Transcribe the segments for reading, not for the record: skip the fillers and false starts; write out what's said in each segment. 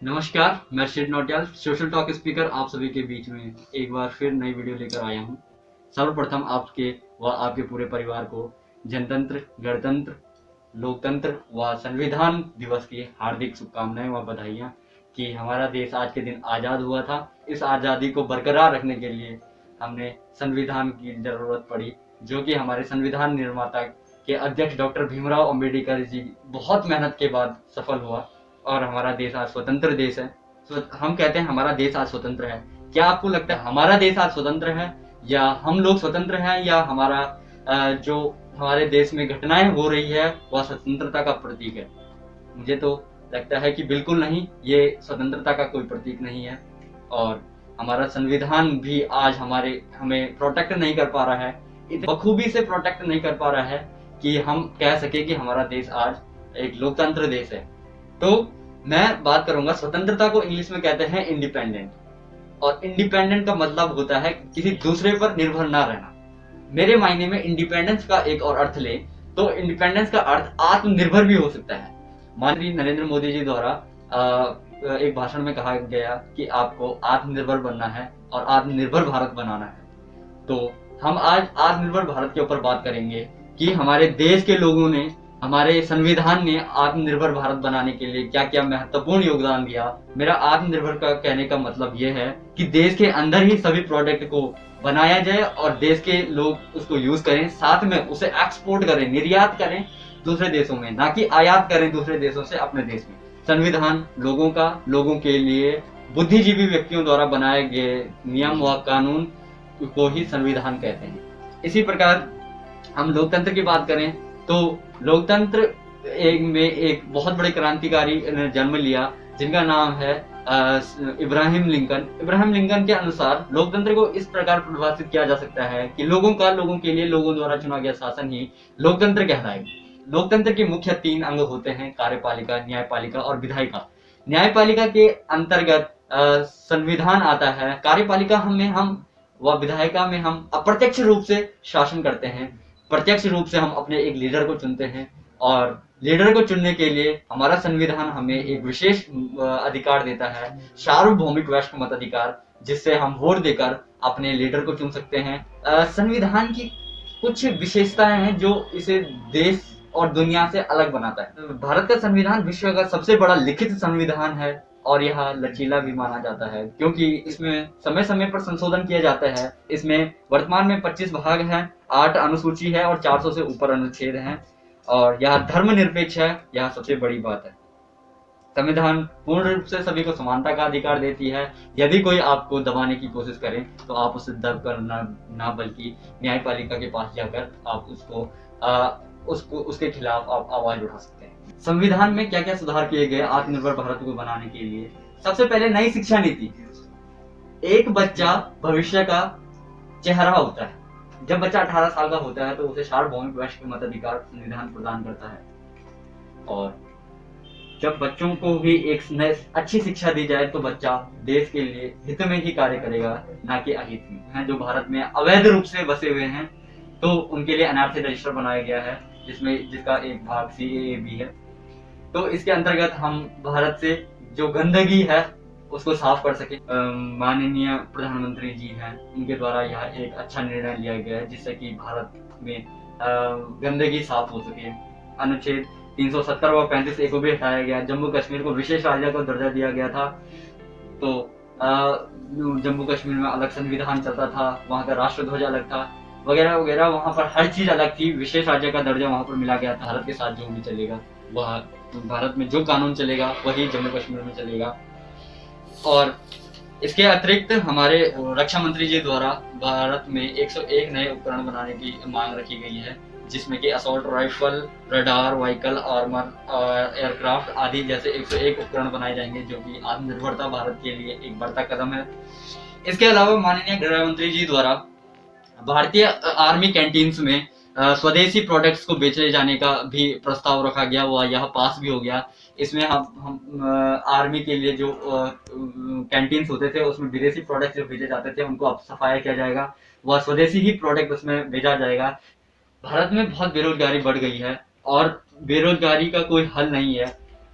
नमस्कार, मैं Shiv Nautiyal social talk speaker आप सभी के बीच में एक बार फिर नई वीडियो लेकर आया हूँ। सर्वप्रथम आपके व आपके पूरे परिवार को जनतंत्र, गणतंत्र, लोकतंत्र व संविधान दिवस की हार्दिक शुभकामनाएं व बधाइयाँ कि हमारा देश आज के दिन आज़ाद हुआ था। इस आज़ादी को बरकरार रखने के लिए हमने संविधान की ज़रूरत पड़ी, जो कि हमारे संविधान निर्माता के अध्यक्ष डॉक्टर भीमराव अम्बेडकर जी बहुत मेहनत के बाद सफल हुआ और हमारा देश आज स्वतंत्र देश है। हम कहते हैं हमारा देश आज स्वतंत्र है। क्या आपको लगता है हमारा देश आज स्वतंत्र है या हम लोग स्वतंत्र हैं या हमारा जो हमारे देश में घटनाएं हो रही है वह स्वतंत्रता का प्रतीक है? मुझे तो लगता है कि बिल्कुल नहीं, ये स्वतंत्रता का कोई प्रतीक नहीं है। और हमारा संविधान भी आज हमें प्रोटेक्ट नहीं कर पा रहा है, बखूबी से प्रोटेक्ट नहीं कर पा रहा है कि हम कह सके कि हमारा देश आज एक लोकतंत्र देश है। तो मैं बात करूंगा, स्वतंत्रता को इंग्लिश में कहते हैं इंडिपेंडेंट, और इंडिपेंडेंट का मतलब होता है किसी दूसरे पर निर्भर ना रहना। मेरे मायने में इंडिपेंडेंस का एक और अर्थ ले तो इंडिपेंडेंस का अर्थ आत्मनिर्भर भी हो सकता है। माननीय नरेंद्र मोदी जी द्वारा एक भाषण में कहा गया कि आपको आत्मनिर्भर बनना है और आत्मनिर्भर भारत बनाना है। तो हम आज आत्मनिर्भर भारत के ऊपर बात करेंगे कि हमारे देश के लोगों ने, हमारे संविधान ने आत्मनिर्भर भारत बनाने के लिए क्या क्या महत्वपूर्ण योगदान दिया। मेरा आत्मनिर्भर का कहने का मतलब यह है कि देश के अंदर ही सभी प्रोडक्ट को बनाया जाए और देश के लोग उसको यूज करें, साथ में उसे एक्सपोर्ट करें, निर्यात करें दूसरे देशों में, ना कि आयात करें दूसरे देशों से अपने देश में। संविधान लोगों का, लोगों के लिए बुद्धिजीवी व्यक्तियों द्वारा बनाए गए नियम व कानून को ही संविधान कहते हैं। इसी प्रकार हम लोकतंत्र की बात करें तो लोकतंत्र में एक बहुत बड़े क्रांतिकारी ने जन्म लिया जिनका नाम है इब्राहिम लिंकन। इब्राहिम लिंकन के अनुसार लोकतंत्र को इस प्रकार परिभाषित किया जा सकता है कि लोगों का, लोगों के लिए, लोगों द्वारा चुना गया शासन ही लोकतंत्र कहलाएगा। लोकतंत्र के मुख्य 3 अंग होते हैं: कार्यपालिका, न्यायपालिका और विधायिका। न्यायपालिका के अंतर्गत संविधान आता है। कार्यपालिका में हम व विधायिका में हम अप्रत्यक्ष रूप से शासन करते हैं। प्रत्यक्ष रूप से हम अपने एक लीडर को चुनते हैं और लीडर को चुनने के लिए हमारा संविधान हमें एक विशेष अधिकार देता है, सार्वभौमिक वैश्विक मताधिकार, जिससे हम वोट देकर अपने लीडर को चुन सकते हैं। संविधान की कुछ विशेषताएं हैं जो इसे देश और दुनिया से अलग बनाता है। भारत का संविधान विश्व का सबसे बड़ा लिखित संविधान है और यह लचीला भी माना जाता है क्योंकि इसमें समय समय पर संशोधन किया जाता है। इसमें वर्तमान में 25 भाग हैं, 8 अनुसूची है और 400 से ऊपर अनुच्छेद हैं और यह धर्मनिरपेक्ष है। यह सबसे बड़ी बात है। संविधान पूर्ण रूप से सभी को समानता का अधिकार देती है। यदि कोई आपको दबाने की कोशिश करे तो आप उसे दब कर ना बल्कि न्यायपालिका के पास जाकर आप उसके खिलाफ आप आवाज उठा सकते हैं। संविधान में क्या क्या सुधार किए गए आत्मनिर्भर भारत को बनाने के लिए? सबसे पहले नई शिक्षा नीति। एक बच्चा भविष्य का चेहरा होता है। जब बच्चा 18 साल का होता है तो उसे सार्वभौमिक वैश्विक मताधिकार संविधान प्रदान करता है और जब बच्चों को भी एक अच्छी शिक्षा दी जाए तो बच्चा देश के लिए हित में ही कार्य करेगा, ना कि अहित में। जो भारत में अवैध रूप से बसे हुए हैं तो उनके लिए एनआरसी रजिस्टर बनाया गया है जिसका एक भाग सीएए भी है। तो इसके अंतर्गत हम भारत से जो गंदगी है उसको साफ कर सके। माननीय प्रधानमंत्री जी हैं, उनके द्वारा यह एक अच्छा निर्णय लिया गया है जिससे कि भारत में गंदगी साफ हो सके। अनुच्छेद 370 व 35 ए को भी हटाया गया। जम्मू कश्मीर को विशेष राज्य का दर्जा दिया गया था। तो जम्मू कश्मीर में अलग संविधान चलता था, वहाँ का राष्ट्रध्वज अलग था, वगैरह वगैरह। वहाँ पर हर चीज अलग थी। विशेष राज्य का दर्जा वहाँ पर मिला गया था। भारत के साथ जो भी चलेगा वह, भारत में जो कानून चलेगा वही जम्मू कश्मीर में चलेगा। और इसके अतिरिक्त हमारे रक्षा मंत्री जी द्वारा भारत में 101 नए उपकरण बनाने की मांग रखी गई है, जिसमें कि assault rifle, radar, vehicle, armour और एयरक्राफ्ट आदि जैसे 101 उपकरण बनाए जाएंगे, जो कि आत्मनिर्भरता भारत के लिए एक बढ़ता कदम है। इसके अलावा माननीय गृह मंत्री जी द्वारा भारतीय आर्मी कैंटीन्स में स्वदेशी प्रोडक्ट्स को बेचे जाने का भी प्रस्ताव रखा गया, वह यह पास भी हो गया। इसमें हम आर्मी के लिए जो कैंटीन्स होते थे उसमें विदेशी प्रोडक्ट्स जो भेजे जाते थे उनको अब सफाया किया जाएगा, वह स्वदेशी ही प्रोडक्ट उसमें भेजा जाएगा। भारत में बहुत बेरोजगारी बढ़ गई है और बेरोजगारी का कोई हल नहीं है।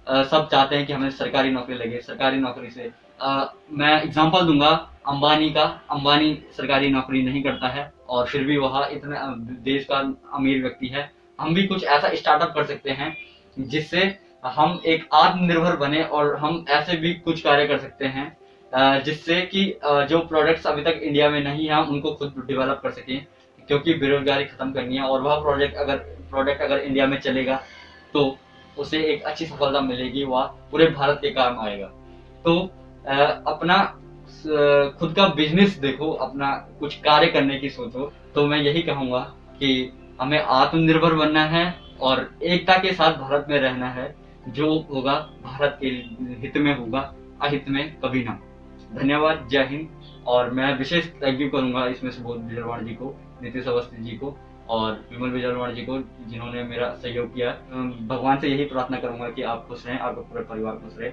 सब चाहते हैं कि हमें सरकारी नौकरी लगे। सरकारी नौकरी से मैं एग्जांपल दूंगा अंबानी का। अंबानी सरकारी नौकरी नहीं करता है और फिर भी वह इतना देश का अमीर व्यक्ति है। हम भी कुछ ऐसा स्टार्टअप कर सकते हैं जिससे हम एक आत्मनिर्भर बने और हम ऐसे भी कुछ कार्य कर सकते हैं जिससे कि जो प्रोडक्ट्स अभी तक इंडिया में नहीं है हम उनको खुद डेवलप कर सकें, क्योंकि बेरोजगारी खत्म करनी है। और वह प्रोडक्ट अगर इंडिया में चलेगा तो उसे एक अच्छी सफलता मिलेगी, वह पूरे भारत के काम आएगा। तो अपना खुद का बिजनेस देखो, अपना कुछ कार्य करने की सोचो। तो मैं यही कहूंगा कि हमें आत्मनिर्भर बनना है और एकता के साथ भारत में रहना है। जो होगा भारत के हित में होगा, अहित में कभी ना। धन्यवाद, जय हिंद। और मैं विशेष थैंक यू करूंगा इसमें सुबोध बिजरवाण जी को, नीतीश अवस्थी जी को और विमल बिजरवाण जी को, जिन्होंने मेरा सहयोग किया। भगवान से यही प्रार्थना करूंगा कि आप खुश रहें, आपका पूरा परिवार खुश रहे।